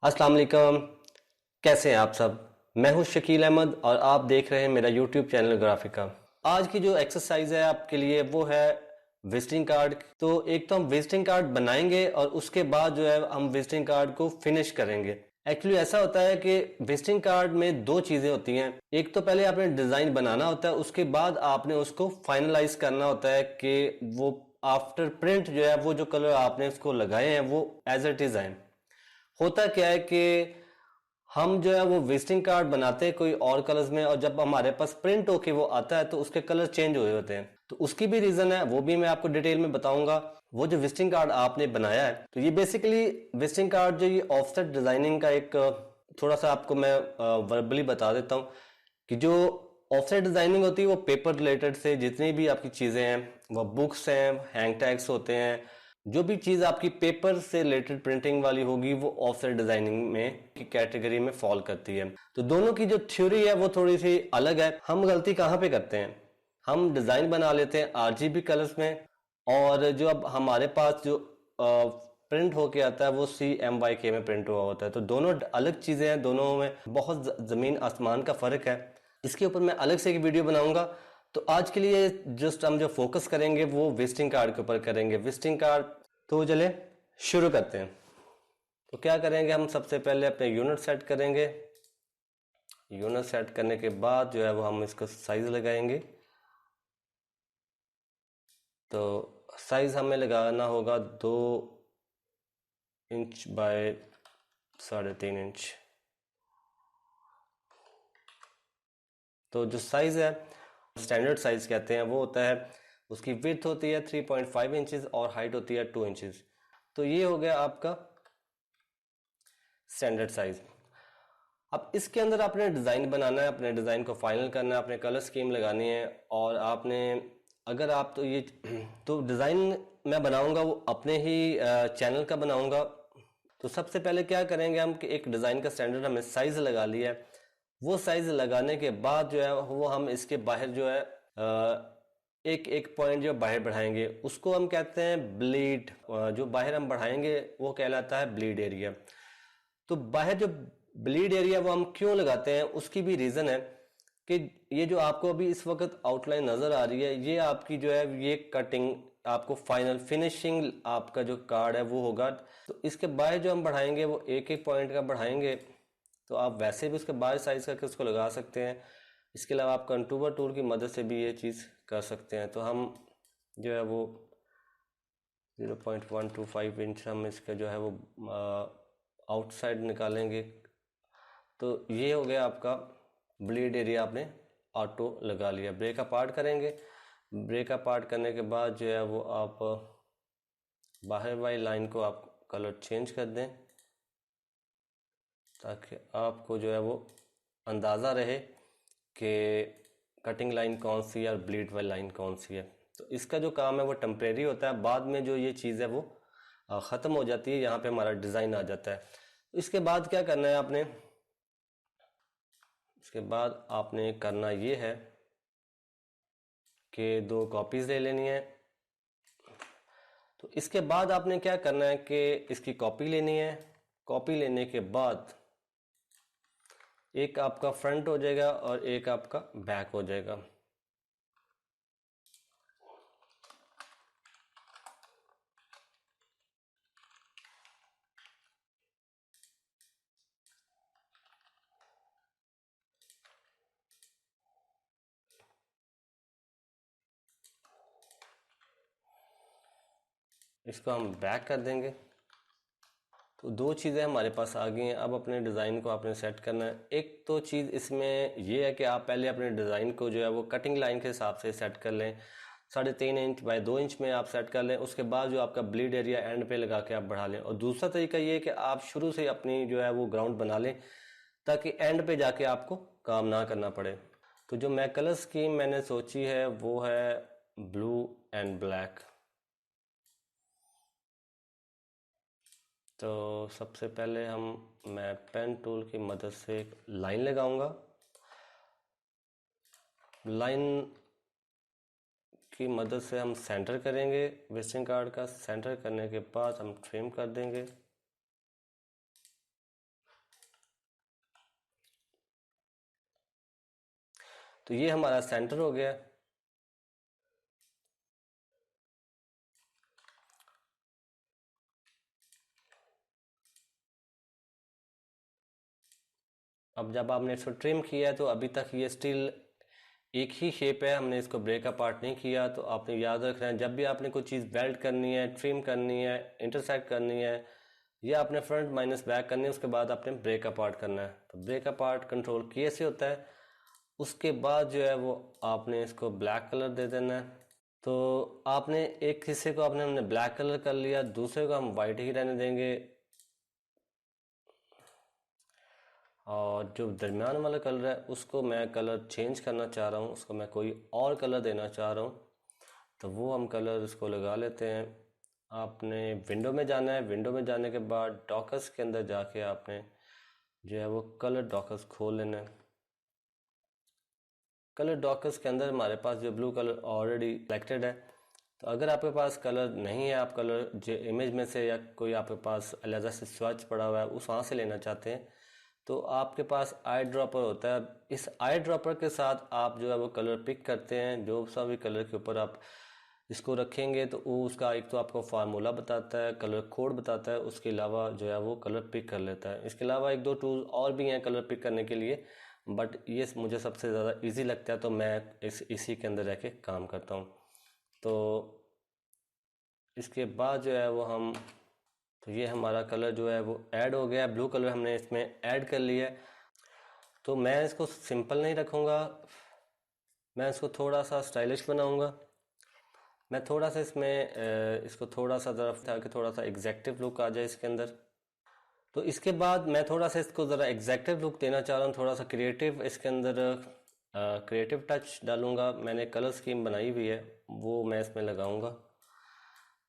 अस्सलाम वालेकुम। कैसे हैं आप सब। मैं हूं शकील अहमद और आप देख रहे हैं मेरा यूट्यूब चैनल ग्राफिका। आज की जो एक्सरसाइज है आपके लिए वो है विजिटिंग कार्ड। तो एक तो हम विजिटिंग कार्ड बनाएंगे और उसके बाद जो है हम विजिटिंग कार्ड को फिनिश करेंगे। एक्चुअली ऐसा होता है कि विजिटिंग कार्ड में दो चीज़ें होती हैं। एक तो पहले आपने डिज़ाइन बनाना होता है, उसके बाद आपने उसको फाइनलाइज करना होता है कि वो आफ्टर प्रिंट जो है वो जो कलर आपने उसको लगाए हैं वो एज इट इज़ आए। होता क्या है कि हम जो है वो विजिटिंग कार्ड बनाते हैं कोई और कलर्स में, और जब हमारे पास प्रिंट होके वो आता है तो उसके कलर चेंज हुए होते हैं। तो उसकी भी रीजन है, वो भी मैं आपको डिटेल में बताऊंगा। वो जो विजिटिंग कार्ड आपने बनाया है, तो ये बेसिकली विजिटिंग कार्ड जो ये ऑफसेट डिजाइनिंग का एक थोड़ा सा आपको मैं वर्बली बता देता हूँ कि जो ऑफसेट डिजाइनिंग होती है वो पेपर रिलेटेड से जितनी भी आपकी चीजें हैं, वो बुक्स हैं, हैंग टैग्स होते हैं, जो भी चीज़ आपकी पेपर से रिलेटेड प्रिंटिंग वाली होगी वो ऑफसेट डिजाइनिंग में की कैटेगरी में फॉल करती है। तो दोनों की जो थ्योरी है वो थोड़ी सी अलग है। हम गलती कहाँ पे करते हैं, हम डिजाइन बना लेते हैं आरजीबी कलर्स में, और जो अब हमारे पास जो प्रिंट होके आता है वो CMYK में प्रिंट हुआ होता है। तो दोनों अलग चीज़ें हैं, दोनों में बहुत ज़मीन आसमान का फ़र्क है। इसके ऊपर मैं अलग से एक वीडियो बनाऊंगा। तो आज के लिए जस्ट हम जो फोकस करेंगे वो विजिटिंग कार्ड के ऊपर करेंगे। विजिटिंग कार्ड, तो चले शुरू करते हैं। तो क्या करेंगे, हम सबसे पहले अपने यूनिट सेट करेंगे। यूनिट सेट करने के बाद जो है वो हम इसका साइज लगाएंगे। तो साइज हमें लगाना होगा 2 इंच बाय 3.5 इंच। तो जो साइज है स्टैंडर्ड साइज कहते हैं, वो होता है, उसकी विड्थ होती है 3.5 इंचेस और हाइट होती है 2 इंचेस। तो ये हो गया आपका स्टैंडर्ड साइज। अब इसके अंदर आपने डिज़ाइन बनाना है, अपने डिज़ाइन को फाइनल करना है, अपने कलर स्कीम लगानी है। और आपने अगर आप तो ये तो डिज़ाइन मैं बनाऊंगा वो अपने ही चैनल का बनाऊंगा। तो सबसे पहले क्या करेंगे हम कि एक डिज़ाइन का स्टैंडर्ड हमने साइज़ लगा लिया है। वो साइज़ लगाने के बाद जो है वो हम इसके बाहर जो है एक एक पॉइंट जो बाहर बढ़ाएंगे उसको हम कहते हैं ब्लीड। जो बाहर हम बढ़ाएंगे वो कहलाता है ब्लीड एरिया। तो बाहर जो ब्लीड एरिया वो हम क्यों लगाते हैं, उसकी भी रीज़न है कि ये जो आपको अभी इस वक्त आउटलाइन नज़र आ रही है, ये आपकी जो है ये कटिंग आपको फाइनल फिनिशिंग आपका जो कार्ड है वो होगा। तो इसके बाहर जो हम बढ़ाएंगे वो एक एक पॉइंट का बढ़ाएंगे। तो आप वैसे भी उसके बाहर साइज करके उसको लगा सकते हैं। इसके अलावा आप कंटूवर टूल की मदद से भी ये चीज़ कर सकते हैं। तो हम जो है वो 0.125 इंच हम इसका जो है वो आउटसाइड निकालेंगे। तो ये हो गया आपका ब्लीड एरिया, आपने ऑटो लगा लिया। ब्रेक अपार्ट करेंगे। ब्रेक अपार्ट करने के बाद जो है वो आप बाहर वाली लाइन को आप कलर चेंज कर दें, ताकि आपको जो है वो अंदाज़ा रहे कि कटिंग लाइन कौन सी है और ब्लीड वाली लाइन कौन सी है। तो इसका जो काम है वो टेम्परेरी होता है, बाद में जो ये चीज़ है वो ख़त्म हो जाती है, यहाँ पे हमारा डिज़ाइन आ जाता है। तो इसके बाद क्या करना है आपने, इसके बाद आपने करना ये है कि 2 कॉपीज़ ले लेनी है। तो इसके बाद आपने क्या करना है कि इसकी कॉपी लेनी है। कॉपी लेने के बाद एक आपका फ्रंट हो जाएगा और एक आपका बैक हो जाएगा। इसको हम बैक कर देंगे। तो 2 चीज़ें हमारे पास आ गई हैं। अब अपने डिज़ाइन को आपने सेट करना है। एक तो चीज़ इसमें ये है कि आप पहले अपने डिज़ाइन को जो है वो कटिंग लाइन के हिसाब से सेट कर लें। 3.5 इंच बाय 2 इंच में आप सेट कर लें। उसके बाद जो आपका ब्लीड एरिया एंड पे लगा के आप बढ़ा लें। और दूसरा तरीका ये है कि आप शुरू से अपनी जो है वो ग्राउंड बना लें, ताकि एंड पे जाके आपको काम ना करना पड़े। तो जो मैं कलर स्कीम मैंने सोची है वो है ब्लू एंड ब्लैक। तो सबसे पहले मैं पेन टूल की मदद से एक लाइन लगाऊंगा। लाइन की मदद से हम सेंटर करेंगे। विजिटिंग कार्ड का सेंटर करने के बाद हम ट्रिम कर देंगे। तो ये हमारा सेंटर हो गया। अब जब आपने इसको ट्रिम किया है तो अभी तक ये स्टिल एक ही शेप है, हमने इसको ब्रेक अपार्ट नहीं किया। तो आपने याद रखना है जब भी आपने कोई चीज़ वेल्ड करनी है, ट्रिम करनी है, इंटरसेक्ट करनी है, या आपने फ्रंट माइनस बैक करनी है, उसके बाद आपने ब्रेक अपार्ट करना है। तो ब्रेक अपार्ट कंट्रोल किए से होता है। उसके बाद जो है वो आपने इसको ब्लैक कलर दे देना है। तो आपने एक हिस्से को आपने हमने ब्लैक कलर कर लिया, दूसरे को हम वाइट ही रहने देंगे, और जो दरमियान वाला कलर है उसको मैं कलर चेंज करना चाह रहा हूँ, उसको मैं कोई और कलर देना चाह रहा हूँ। तो वो हम कलर इसको लगा लेते हैं। आपने विंडो में जाना है, विंडो में जाने के बाद डॉकर्स के अंदर जाके आपने जो है वो कलर डॉकर्स खोल लेना है। कलर डॉकर्स के अंदर हमारे पास जो ब्लू कलर ऑलरेडी सिलेक्टेड है। तो अगर आपके पास कलर नहीं है, आप कलर जो इमेज में से या कोई आपके पास अलग से स्वच्छ पड़ा हुआ है उस वहाँ से लेना चाहते हैं, तो आपके पास आई ड्रॉपर होता है। इस आई ड्रॉपर के साथ आप जो है वो कलर पिक करते हैं। जो सा भी कलर के ऊपर आप इसको रखेंगे तो वो उसका एक तो आपको फार्मूला बताता है, कलर कोड बताता है, उसके अलावा जो है वो कलर पिक कर लेता है। इसके अलावा एक दो टूल और भी हैं कलर पिक करने के लिए, बट ये मुझे सबसे ज़्यादा इजी लगता है, तो मैं इसी के अंदर रह के काम करता हूँ। तो इसके बाद जो है वो हम, तो ये हमारा कलर जो है वो ऐड हो गया, ब्लू कलर हमने इसमें ऐड कर लिया है। तो मैं इसको सिंपल नहीं रखूँगा, मैं इसको थोड़ा सा स्टाइलिश बनाऊँगा। मैं थोड़ा सा इसमें इसको थोड़ा सा ज़रा ताकि थोड़ा सा एग्जैक्टिव लुक आ जाए इसके अंदर। तो इसके बाद मैं थोड़ा सा इसको ज़रा एग्जैक्टिव लुक देना चाह रहा हूँ, थोड़ा सा क्रिएटिव इसके अंदर क्रिएटिव टच डालूँगा। मैंने कलर स्कीम बनाई हुई है, वो मैं इसमें लगाऊँगा।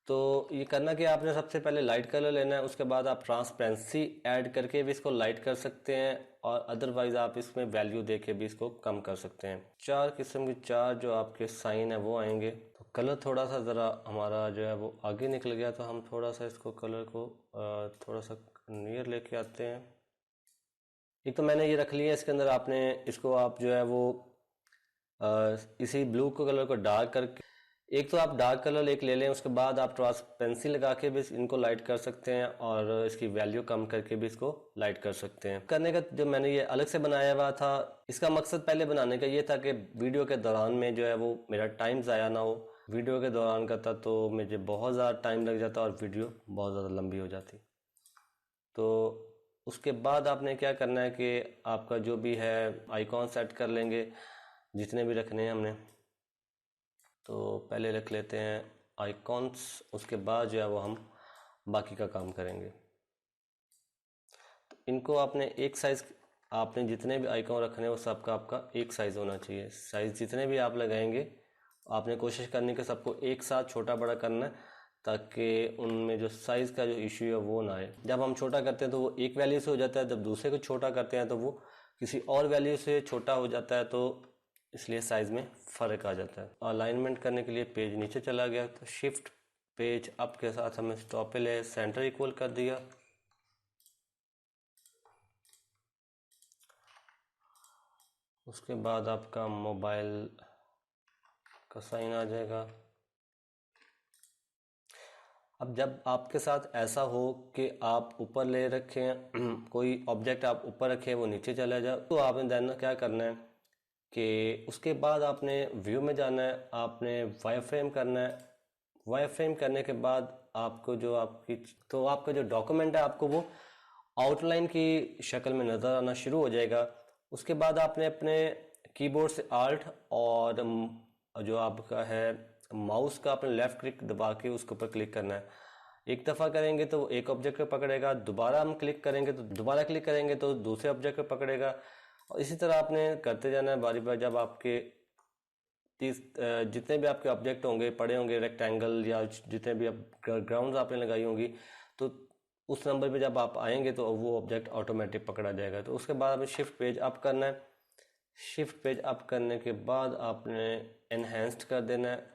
तो ये करना कि आपने सबसे पहले लाइट कलर लेना है, उसके बाद आप ट्रांसपेरेंसी ऐड करके भी इसको लाइट कर सकते हैं, और अदरवाइज़ आप इसमें वैल्यू दे के भी इसको कम कर सकते हैं। चार किस्म के चार जो आपके साइन है वो आएंगे। तो कलर थोड़ा सा ज़रा हमारा जो है वो आगे निकल गया, तो हम थोड़ा सा इसको कलर को थोड़ा सा नियर लेके आते हैं। एक तो मैंने ये रख लिया, इसके अंदर आपने इसको आप जो है वो इसी ब्लू को कलर को डार्क करके, एक तो आप डार्क कलर एक ले लें, उसके बाद आप ट्रांसपेरेंसी लगा के भी इनको लाइट कर सकते हैं, और इसकी वैल्यू कम करके भी इसको लाइट कर सकते हैं। करने का जो मैंने ये अलग से बनाया हुआ था, इसका मकसद पहले बनाने का ये था कि वीडियो के दौरान में जो है वो मेरा टाइम ज़ाया ना हो। वीडियो के दौरान करता तो मुझे बहुत ज़्यादा टाइम लग जाता और वीडियो बहुत ज़्यादा लंबी हो जाती। तो उसके बाद आपने क्या करना है कि आपका जो भी है आइकॉन सेट कर लेंगे, जितने भी रखने हैं हमने। तो पहले रख लेते हैं आइकॉन्स, उसके बाद जो है वो हम बाकी का काम करेंगे। तो इनको आपने एक साइज़, आपने जितने भी आइकॉन रखने हैं वो सबका आपका एक साइज़ होना चाहिए। साइज़ जितने भी आप लगाएंगे आपने कोशिश करनी कि सबको एक साथ छोटा बड़ा करना है, ताकि उनमें जो साइज़ का जो इशू है वो ना आए। जब हम छोटा करते हैं तो वो एक वैल्यू से हो जाता है, जब दूसरे को छोटा करते हैं तो वो किसी और वैल्यू से छोटा हो जाता है, तो इसलिए साइज़ में फ़र्क आ जाता है। अलाइनमेंट करने के लिए पेज नीचे चला गया, तो शिफ्ट पेज अप के साथ हमें स्टॉप पे ले सेंटर इक्वल कर दिया। उसके बाद आपका मोबाइल का साइन आ जाएगा। अब जब आपके साथ ऐसा हो कि आप ऊपर ले रखें कोई ऑब्जेक्ट आप ऊपर रखें वो नीचे चला जाए, तो आपने देना क्या करना है कि उसके बाद आपने व्यू में जाना है, आपने वाई फ्रेम करना है। वाई फ्रेम करने के बाद आपको जो आपकी, तो आपका जो डॉक्यूमेंट है आपको वो आउटलाइन की शक्ल में नज़र आना शुरू हो जाएगा। उसके बाद आपने अपने कीबोर्ड से आल्ट और जो आपका है माउस का अपने लेफ़्ट क्लिक दबा के उसके ऊपर क्लिक करना है। एक दफ़ा करेंगे तो वो एक ऑब्जेक्ट पे पकड़ेगा, दोबारा हम क्लिक करेंगे तो दोबारा क्लिक करेंगे तो दूसरे ऑब्जेक्ट पे पकड़ेगा, और इसी तरह आपने करते जाना है बारी बारी। जब आपके जितने भी आपके ऑब्जेक्ट होंगे पड़े होंगे रेक्टेंगल या जितने भी आप ग्राउंड आपने लगाई होंगी, तो उस नंबर पे जब आप आएंगे तो वो ऑब्जेक्ट ऑटोमेटिक पकड़ा जाएगा। तो उसके बाद हमें शिफ्ट पेज अप करना है। शिफ्ट पेज अप करने के बाद आपने एनहेंस्ड कर देना है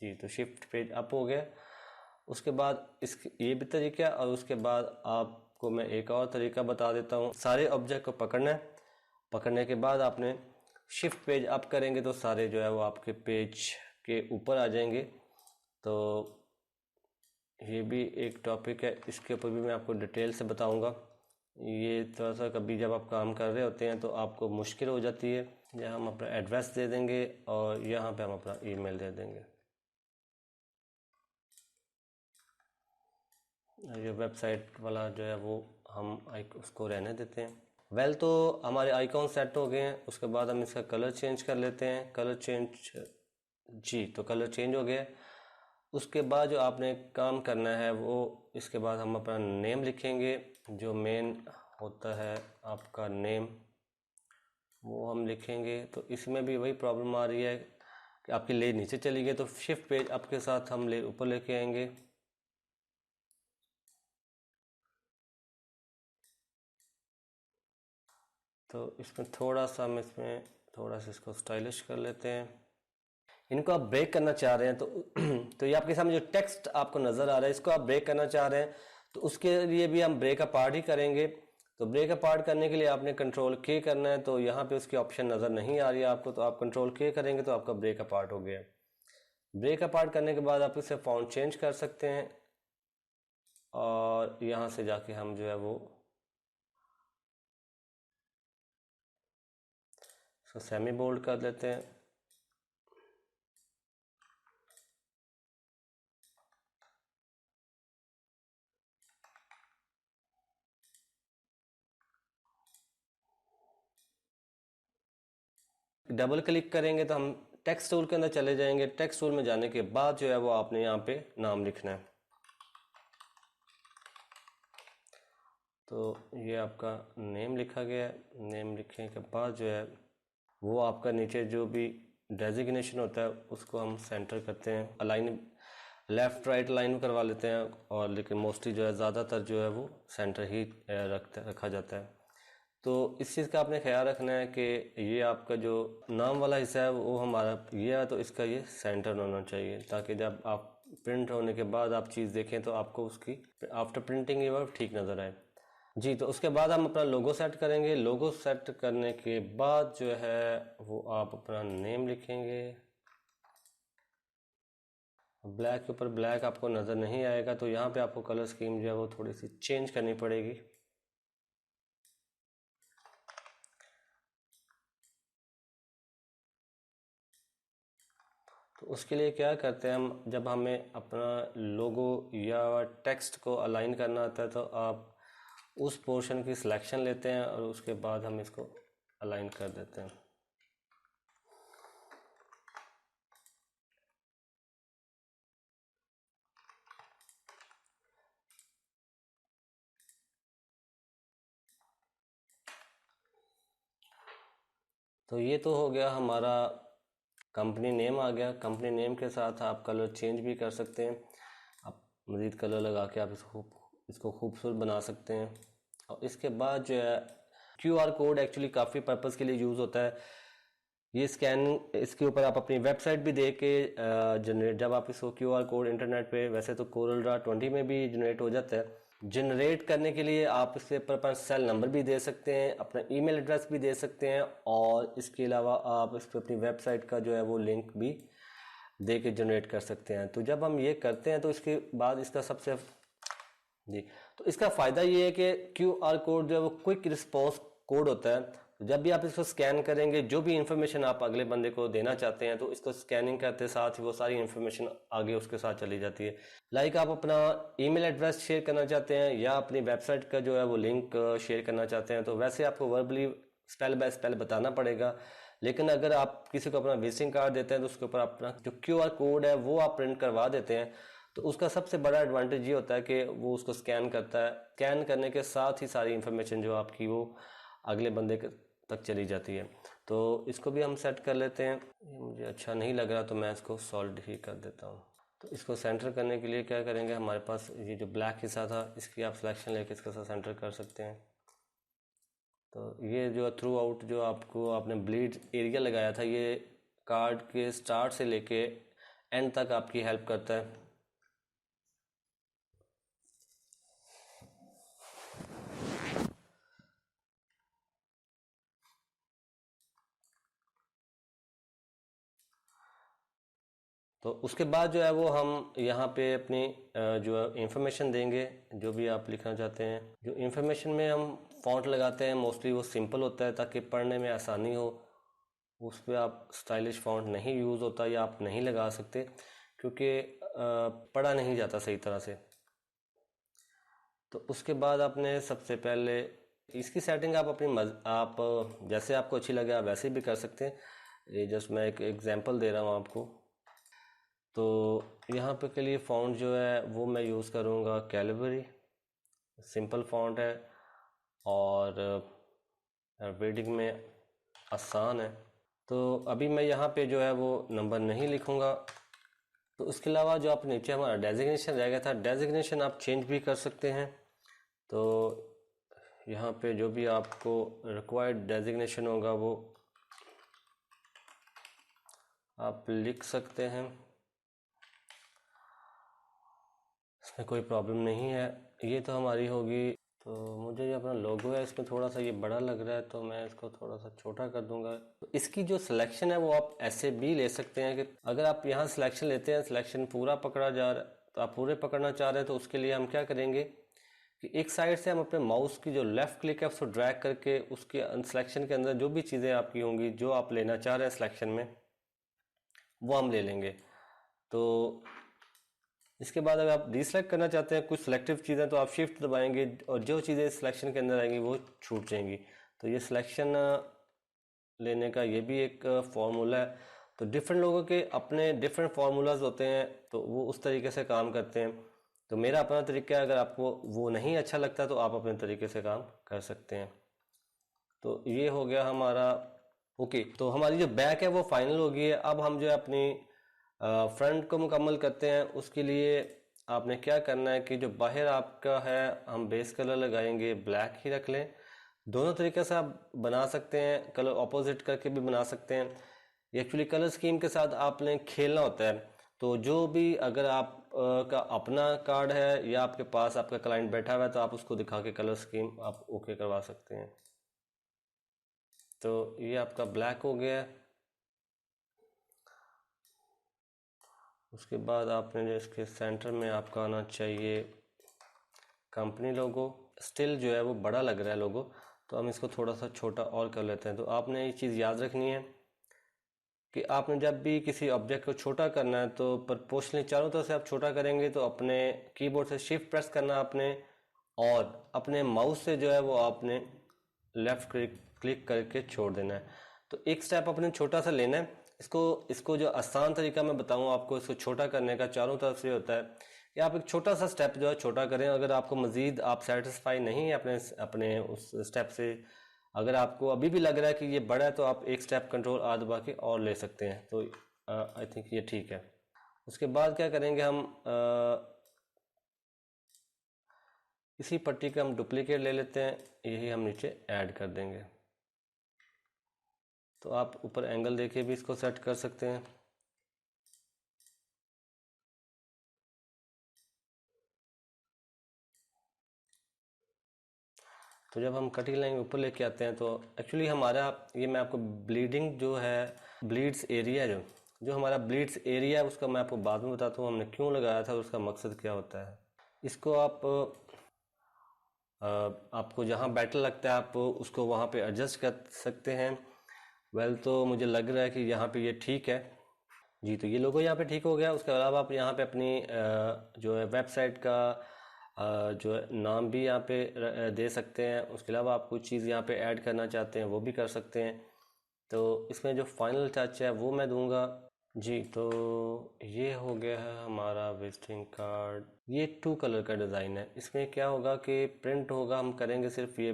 जी। तो शिफ्ट पेज अप हो गया। उसके बाद इस ये भी तरीका है, और उसके बाद आपको मैं एक और तरीका बता देता हूँ। सारे ऑब्जेक्ट को पकड़ना है, पकड़ने के बाद आपने शिफ्ट पेज अप करेंगे तो सारे जो है वो आपके पेज के ऊपर आ जाएंगे। तो ये भी एक टॉपिक है, इसके ऊपर भी मैं आपको डिटेल से बताऊंगा। ये थोड़ा सा कभी जब आप काम कर रहे होते हैं तो आपको मुश्किल हो जाती है। यहाँ हम अपना एड्रेस दे देंगे और यहाँ पे हम अपना ईमेल दे देंगे। ये वेबसाइट वाला जो है वो हम उसको रहने देते हैं। वेल तो हमारे आइकॉन सेट हो गए हैं। उसके बाद हम इसका कलर चेंज कर लेते हैं। कलर चेंज, जी तो कलर चेंज हो गया। उसके बाद जो आपने काम करना है वो, इसके बाद हम अपना नेम लिखेंगे। जो मेन होता है आपका नेम वो हम लिखेंगे। तो इसमें भी वही प्रॉब्लम आ रही है कि आपकी ले नीचे चली गई, तो शिफ्ट पेज आपके साथ हम ले ऊपर लेके आएंगे। तो इसमें थोड़ा सा हम इसमें थोड़ा सा इसको स्टाइलिश कर लेते हैं। इनको आप ब्रेक करना चाह रहे हैं तो तो ये आपके सामने जो टेक्स्ट आपको नज़र आ रहा है इसको आप ब्रेक करना चाह रहे हैं तो उसके लिए भी हम ब्रेक अपार्ट ही करेंगे। तो ब्रेक अपार्ट करने के लिए आपने कंट्रोल के करना है। तो यहाँ पे उसकी ऑप्शन नज़र नहीं आ रही है आपको, तो आप कंट्रोल के करेंगे तो आपका ब्रेक अपार्ट हो गया। ब्रेक अपार्ट करने के बाद आप इसे फॉन्ट चेंज कर सकते हैं और यहाँ से जाके हम जो है वो इसको सेमी बोल्ड कर देते हैं। डबल क्लिक करेंगे तो हम टेक्स्ट टूल के अंदर चले जाएंगे। टेक्स्ट टूल में जाने के बाद जो है वो आपने यहाँ पे नाम लिखना है। तो ये आपका नेम लिखा गया है। नेम लिखने के बाद जो है वो आपका नीचे जो भी डेजिग्नेशन होता है उसको हम सेंटर करते हैं, अलाइन लेफ़्ट राइट लाइन करवा लेते हैं। और लेकिन मोस्टली जो है ज़्यादातर जो है वो सेंटर ही रखा जाता है। तो इस चीज़ का आपने ख्याल रखना है कि ये आपका जो नाम वाला हिस्सा है वो हमारा ये है, तो इसका ये सेंटर होना चाहिए ताकि जब आप प्रिंट होने के बाद आप चीज़ देखें तो आपको उसकी आफ्टर प्रिंटिंग ये वर्क ठीक नज़र आए। जी तो उसके बाद हम अपना लोगो सेट करेंगे। लोगो सेट करने के बाद जो है वो आप अपना नेम लिखेंगे। ब्लैक के ऊपर ब्लैक आपको नज़र नहीं आएगा तो यहाँ पे आपको कलर स्कीम जो है वो थोड़ी सी चेंज करनी पड़ेगी। तो उसके लिए क्या करते हैं हम, जब हमें अपना लोगो या टेक्स्ट को अलाइन करना होता है तो आप उस पोर्शन की सिलेक्शन लेते हैं और उसके बाद हम इसको अलाइन कर देते हैं। तो ये तो हो गया हमारा कंपनी नेम आ गया। कंपनी नेम के साथ आप कलर चेंज भी कर सकते हैं। आप मज़ीद कलर लगा के आप इसको खूबसूरत बना सकते हैं। और इसके बाद जो है QR कोड एक्चुअली काफ़ी पर्पज़ के लिए यूज़ होता है। ये स्कैन इसके ऊपर आप अपनी वेबसाइट भी दे के जनरेट, जब आप इसको QR कोड इंटरनेट पे, वैसे तो कोरल ड्रा 20 में भी जनरेट हो जाता है। जनरेट करने के लिए आप इसके ऊपर अपना सेल नंबर भी दे सकते हैं, अपना ईमेल एड्रेस भी दे सकते हैं और इसके अलावा आप इस पर अपनी वेबसाइट का जो है वो लिंक भी दे के जनरेट कर सकते हैं। तो जब हम ये करते हैं तो इसके बाद इसका सबसे जी तो इसका फ़ायदा ये है कि QR कोड जो है वो क्विक रिस्पॉन्स कोड होता है। जब भी आप इसको स्कैन करेंगे, जो भी इंफॉर्मेशन आप अगले बंदे को देना चाहते हैं तो इसको स्कैनिंग करते साथ ही वो सारी इंफॉर्मेशन आगे उसके साथ चली जाती है। लाइक आप अपना ईमेल एड्रेस शेयर करना चाहते हैं या अपनी वेबसाइट का जो है वो लिंक शेयर करना चाहते हैं तो वैसे आपको वर्बली स्पेल बाय स्पेल बताना पड़ेगा। लेकिन अगर आप किसी को अपना विजिटिंग कार्ड देते हैं तो उसके ऊपर अपना जो QR कोड है वो आप प्रिंट करवा देते हैं तो उसका सबसे बड़ा एडवांटेज ये होता है कि वो उसको स्कैन करता है। स्कैन करने के साथ ही सारी इंफॉर्मेशन जो आपकी वो अगले बंदे तक चली जाती है। तो इसको भी हम सेट कर लेते हैं। ये मुझे अच्छा नहीं लग रहा तो मैं इसको सॉल्व ही कर देता हूँ। तो इसको सेंटर करने के लिए क्या करेंगे, हमारे पास ये जो ब्लैक हिस्सा था इसकी आप सिलेक्शन लेके इसके साथ सेंटर कर सकते हैं। तो ये जो थ्रू आउट जो आपको आपने ब्लीड एरिया लगाया था ये कार्ड के स्टार्ट से लेके एंड तक आपकी हेल्प करता है। तो उसके बाद जो है वो हम यहाँ पे अपनी जो इंफॉर्मेशन देंगे, जो भी आप लिखना चाहते हैं। जो इंफॉर्मेशन में हम फ़ॉन्ट लगाते हैं मोस्टली वो सिंपल होता है ताकि पढ़ने में आसानी हो। उस पर आप स्टाइलिश फ़ॉन्ट नहीं यूज़ होता या आप नहीं लगा सकते क्योंकि पढ़ा नहीं जाता सही तरह से। तो उसके बाद आपने सबसे पहले इसकी सेटिंग आप अपनी आप जैसे आपको अच्छी लगे आप वैसे भी कर सकते हैं। ये जस्ट मैं एक एग्जांपल दे रहा हूँ आपको। तो यहाँ पे के लिए फ़ॉन्ट जो है वो मैं यूज़ करूँगा कैलिबरी, सिंपल फ़ॉन्ट है और रीडिंग में आसान है। तो अभी मैं यहाँ पे जो है वो नंबर नहीं लिखूँगा। तो उसके अलावा जो आप नीचे हमारा डेजिग्नेशन रह गया था, डेजिग्नेशन आप चेंज भी कर सकते हैं। तो यहाँ पे जो भी आपको रिक्वायर्ड डेजिग्नेशन होगा वो आप लिख सकते हैं, इसमें कोई प्रॉब्लम नहीं है। ये तो हमारी होगी। तो मुझे ये अपना लोगो है इसमें थोड़ा सा ये बड़ा लग रहा है तो मैं इसको थोड़ा सा छोटा कर दूंगा। तो इसकी जो सिलेक्शन है वो आप ऐसे भी ले सकते हैं कि अगर आप यहाँ सिलेक्शन लेते हैं, सिलेक्शन पूरा पकड़ा जा रहा है तो आप पूरे पकड़ना चाह रहे हैं तो उसके लिए हम क्या करेंगे कि एक साइड से हम अपने माउस की जो लेफ़्ट क्लिक है उसको ड्रैग करके उसके सिलेक्शन के अंदर जो भी चीज़ें आपकी होंगी जो आप लेना चाह रहे हैं सिलेक्शन में वो हम ले लेंगे। तो इसके बाद अगर आप डीसेलेक्ट करना चाहते हैं कुछ सिलेक्टिव चीज़ें तो आप शिफ्ट दबाएंगे और जो चीज़ें सिलेक्शन के अंदर आएंगी वो छूट जाएंगी। तो ये सिलेक्शन लेने का ये भी एक फार्मूला है। तो डिफरेंट लोगों के अपने डिफरेंट फार्मूलाज होते हैं तो वो उस तरीके से काम करते हैं। तो मेरा अपना तरीका है, अगर आपको वो नहीं अच्छा लगता तो आप अपने तरीके से काम कर सकते हैं। तो ये हो गया हमारा ओके। तो हमारी जो बैक है वो फाइनल हो गई है। अब हम जो है अपनी फ्रंट को मुकम्मल करते हैं। उसके लिए आपने क्या करना है कि जो बाहर आपका है हम बेस कलर लगाएंगे, ब्लैक ही रख लें। दोनों तरीके से आप बना सकते हैं, कलर ऑपोजिट करके भी बना सकते हैं। एक्चुअली कलर स्कीम के साथ आपने खेलना होता है। तो जो भी अगर आप का अपना कार्ड है या आपके पास आपका क्लाइंट बैठा हुआ है तो आप उसको दिखा के कलर स्कीम आप ओके करवा सकते हैं। तो ये आपका ब्लैक हो गया है। उसके बाद आपने जो इसके सेंटर में आपका आना चाहिए कंपनी लोगो। स्टिल जो है वो बड़ा लग रहा है लोगो, तो हम इसको थोड़ा सा छोटा और कर लेते हैं। तो आपने ये चीज़ याद रखनी है कि आपने जब भी किसी ऑब्जेक्ट को छोटा करना है तो प्रोपोर्शनली चारों तरफ से आप छोटा करेंगे। तो अपने कीबोर्ड से शिफ्ट प्रेस करना आपने और अपने माउस से जो है वो आपने लेफ़्ट क्लिक करके छोड़ देना है। तो एक स्टेप अपने छोटा सा लेना है। इसको जो आसान तरीका मैं बताऊँ आपको इसको छोटा करने का चारों तरफ से होता है कि आप एक छोटा सा स्टेप जो है छोटा करें। अगर आपको मज़ीद आप सेटिस्फाई नहीं है अपने अपने उस स्टेप से, अगर आपको अभी भी लग रहा है कि ये बड़ा है तो आप एक स्टेप कंट्रोल आ दबा के और ले सकते हैं। तो आई थिंक ये ठीक है। उसके बाद क्या करेंगे हम इसी पट्टी का हम डुप्लीकेट ले लेते हैं, यही हम नीचे ऐड कर देंगे। तो आप ऊपर एंगल देके भी इसको सेट कर सकते हैं। तो जब हम कटिंग लाइन ऊपर लेके आते हैं तो एक्चुअली हमारा ये मैं आपको ब्लीडिंग जो है ब्लीड्स एरिया जो हमारा ब्लीड्स एरिया है उसका मैं आपको बाद में बताता हूँ हमने क्यों लगाया था और उसका मकसद क्या होता है। इसको आप आपको जहाँ बेटर लगता है आप उसको वहाँ पे एडजस्ट कर सकते हैं। वेल तो मुझे लग रहा है कि यहाँ पे ये ठीक है जी। तो ये लोगो यहाँ पे ठीक हो गया। उसके अलावा आप यहाँ पे अपनी जो है वेबसाइट का जो है नाम भी यहाँ पे दे सकते हैं। उसके अलावा आप कुछ चीज़ यहाँ पे ऐड करना चाहते हैं वो भी कर सकते हैं। तो इसमें जो फाइनल टच है वो मैं दूंगा जी। तो ये हो गया है हमारा विजिटिंग कार्ड। ये 2 कलर का डिज़ाइन है। इसमें क्या होगा कि प्रिंट होगा हम करेंगे सिर्फ ये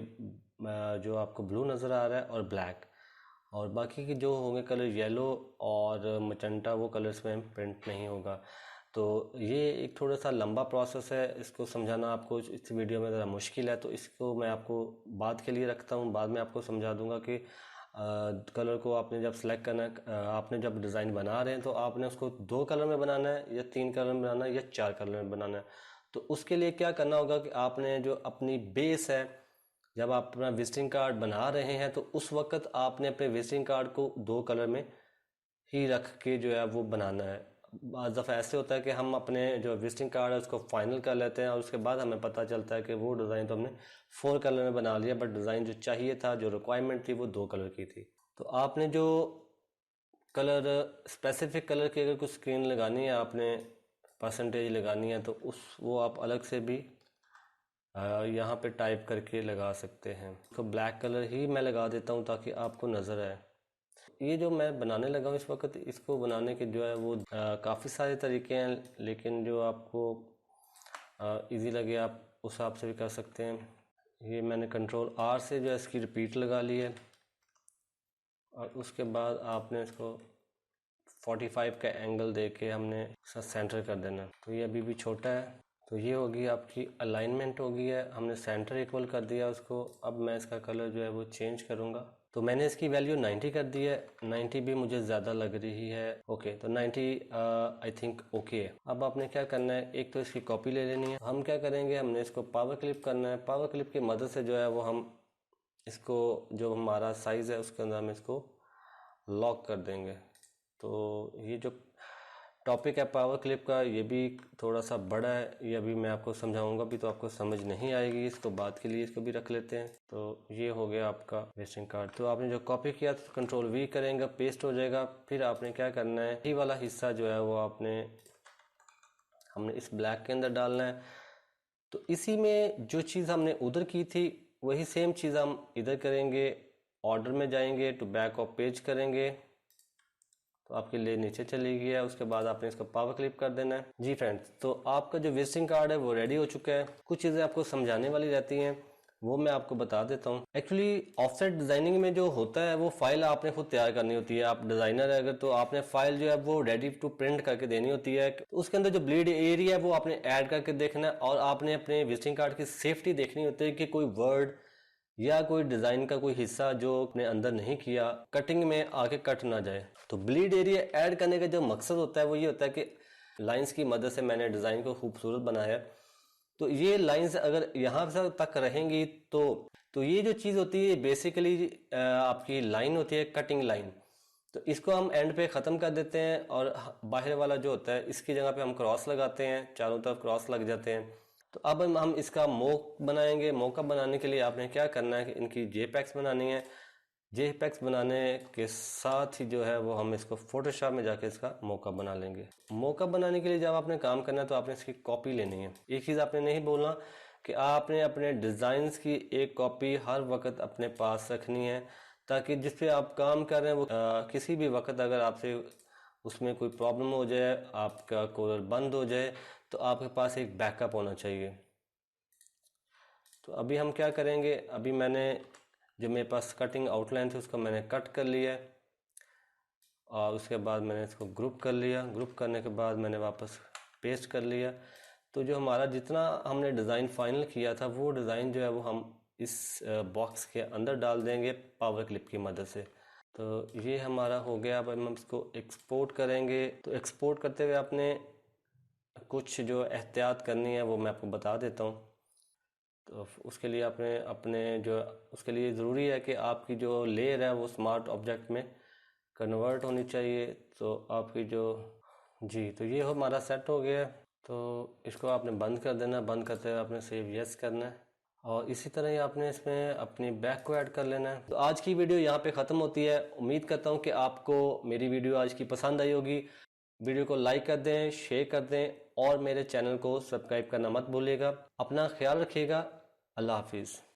जो आपको ब्लू नज़र आ रहा है और ब्लैक, और बाकी के जो होंगे कलर येलो और मचंटा वो कलर्स में प्रिंट नहीं होगा। तो ये एक थोड़ा सा लंबा प्रोसेस है, इसको समझाना आपको इस वीडियो में ज़रा मुश्किल है। तो इसको मैं आपको बाद के लिए रखता हूँ, बाद में आपको समझा दूंगा कि कलर को आपने जब सेलेक्ट करना है, आपने जब डिज़ाइन बना रहे हैं तो आपने उसको 2 कलर में बनाना है या 3 कलर में बनाना है या 4 कलर में बनाना है। तो उसके लिए क्या करना होगा कि आपने जो अपनी बेस है, जब आप अपना विजिटिंग कार्ड बना रहे हैं तो उस वक्त आपने अपने विजिटिंग कार्ड को 2 कलर में ही रख के जो है वो बनाना है। बाज़ दफ़ा ऐसे होता है कि हम अपने जो विजिटिंग कार्ड है उसको फाइनल कर लेते हैं और उसके बाद हमें पता चलता है कि वो डिज़ाइन तो हमने 4 कलर में बना लिया, बट डिज़ाइन जो चाहिए था, जो रिक्वायरमेंट थी, वो 2 कलर की थी। तो आपने जो कलर, स्पेसिफिक कलर की अगर कुछ स्क्रीन लगानी है, आपने परसेंटेज लगानी है, तो वो आप अलग से भी यहाँ पे टाइप करके लगा सकते हैं। तो ब्लैक कलर ही मैं लगा देता हूँ ताकि आपको नज़र आए। ये जो मैं बनाने लगा हूँ इस वक्त, इसको बनाने के जो है वो काफ़ी सारे तरीके हैं, लेकिन जो आपको इजी लगे आप उस हिसाब से भी कर सकते हैं। ये मैंने कंट्रोल R से जो है इसकी रिपीट लगा ली है और उसके बाद आपने इसको 45 का एंगल दे के हमने इसका सेंटर कर देना। तो ये अभी भी छोटा है, तो ये होगी आपकी अलाइनमेंट होगी है, हमने सेंटर इक्वल कर दिया उसको। अब मैं इसका कलर जो है वो चेंज करूँगा, तो मैंने इसकी वैल्यू 90 कर दी है। 90 भी मुझे ज़्यादा लग रही है। ओके, तो 90 आई थिंक ओके है। अब आपने क्या करना है, एक तो इसकी कॉपी ले लेनी है। हम क्या करेंगे, हमने इसको पावर क्लिप करना है। पावर क्लिप की मदद से जो है वो हम इसको, जो हमारा साइज़ है उसके अंदर हम इसको लॉक कर देंगे। तो ये जो टॉपिक है पावर क्लिप का, ये भी थोड़ा सा बड़ा है, ये अभी मैं आपको समझाऊंगा भी तो आपको समझ नहीं आएगी, इसको बाद के लिए इसको भी रख लेते हैं। तो ये हो गया आपका विजिटिंग कार्ड। तो आपने जो कॉपी किया तो कंट्रोल V करेंगे, पेस्ट हो जाएगा। फिर आपने क्या करना है, ये वाला हिस्सा जो है वो हमने इस ब्लैक के अंदर डालना है। तो इसी में जो चीज़ हमने उधर की थी वही सेम चीज़ हम इधर करेंगे। ऑर्डर में जाएंगे, टू बैक ऑफ पेज करेंगे, तो आपके लिए नीचे चली गया। उसके बाद आपने इसको पावर क्लिप कर देना है। जी फ्रेंड्स, तो आपका जो विजिटिंग कार्ड है वो रेडी हो चुका है। कुछ चीज़ें आपको समझाने वाली रहती हैं, वो मैं आपको बता देता हूँ। एक्चुअली ऑफसेट डिजाइनिंग में जो होता है वो फाइल आपने खुद तैयार करनी होती है। आप डिजाइनर है अगर, तो आपने फाइल जो है वो रेडी टू प्रिंट करके देनी होती है। उसके अंदर जो ब्लीड एरिया है वो आपने ऐड करके देखना है और आपने अपने विजिटिंग कार्ड की सेफ्टी देखनी होती है कि कोई वर्ड या कोई डिज़ाइन का कोई हिस्सा जो अपने अंदर नहीं किया, कटिंग में आके कट ना जाए। तो ब्लीड एरिया ऐड करने का जो मकसद होता है वो ये होता है कि लाइंस की मदद से मैंने डिज़ाइन को खूबसूरत बनाया। तो ये लाइंस अगर यहाँ तक रहेंगी तो ये जो चीज़ होती है बेसिकली आपकी लाइन होती है, कटिंग लाइन। तो इसको हम एंड पे ख़त्म कर देते हैं और बाहर वाला जो होता है इसकी जगह पे हम क्रॉस लगाते हैं, चारों तरफ क्रॉस लग जाते हैं। तो अब हम इसका मोक बनाएंगे। मोका बनाने के लिए आपने क्या करना है कि इनकी जेपैक्स बनानी है। जेपैक्स बनाने के साथ ही जो है वो हम इसको फोटोशॉप में जाके इसका मोका बना लेंगे। मोका बनाने के लिए जब आपने काम करना है तो आपने इसकी कॉपी लेनी है। एक चीज़ आपने नहीं बोलना कि आपने अपने डिज़ाइंस की एक कॉपी हर वक्त अपने पास रखनी है, ताकि जिस पे आप काम कर रहे हैं वो किसी भी वक्त अगर आपसे उसमें कोई प्रॉब्लम हो जाए, आपका कूलर बंद हो जाए, तो आपके पास एक बैकअप होना चाहिए। तो अभी हम क्या करेंगे, अभी मैंने जो मेरे पास कटिंग आउटलाइन थी उसको मैंने कट कर लिया और उसके बाद मैंने इसको ग्रुप कर लिया। ग्रुप करने के बाद मैंने वापस पेस्ट कर लिया। तो जो हमारा जितना हमने डिज़ाइन फाइनल किया था वो डिज़ाइन जो है वो हम इस बॉक्स के अंदर डाल देंगे पावर क्लिप की मदद से। तो ये हमारा हो गया। अब हम इसको एक्सपोर्ट करेंगे। तो एक्सपोर्ट करते हुए आपने कुछ जो एहतियात करनी है वो मैं आपको बता देता हूँ। तो उसके लिए आपने उसके लिए ज़रूरी है कि आपकी जो लेयर है वो स्मार्ट ऑब्जेक्ट में कन्वर्ट होनी चाहिए। तो आपकी तो ये हमारा सेट हो गया। तो इसको आपने बंद कर देना। बंद करते हुए आपने सेव यस करना है और इसी तरह ही आपने इसमें अपनी बैक को ऐड कर लेना है। तो आज की वीडियो यहाँ पे ख़त्म होती है। उम्मीद करता हूँ कि आपको मेरी वीडियो आज की पसंद आई होगी। वीडियो को लाइक कर दें, शेयर कर दें और मेरे चैनल को सब्सक्राइब करना मत भूलिएगा। अपना ख्याल रखिएगा। अल्लाह हाफिज़।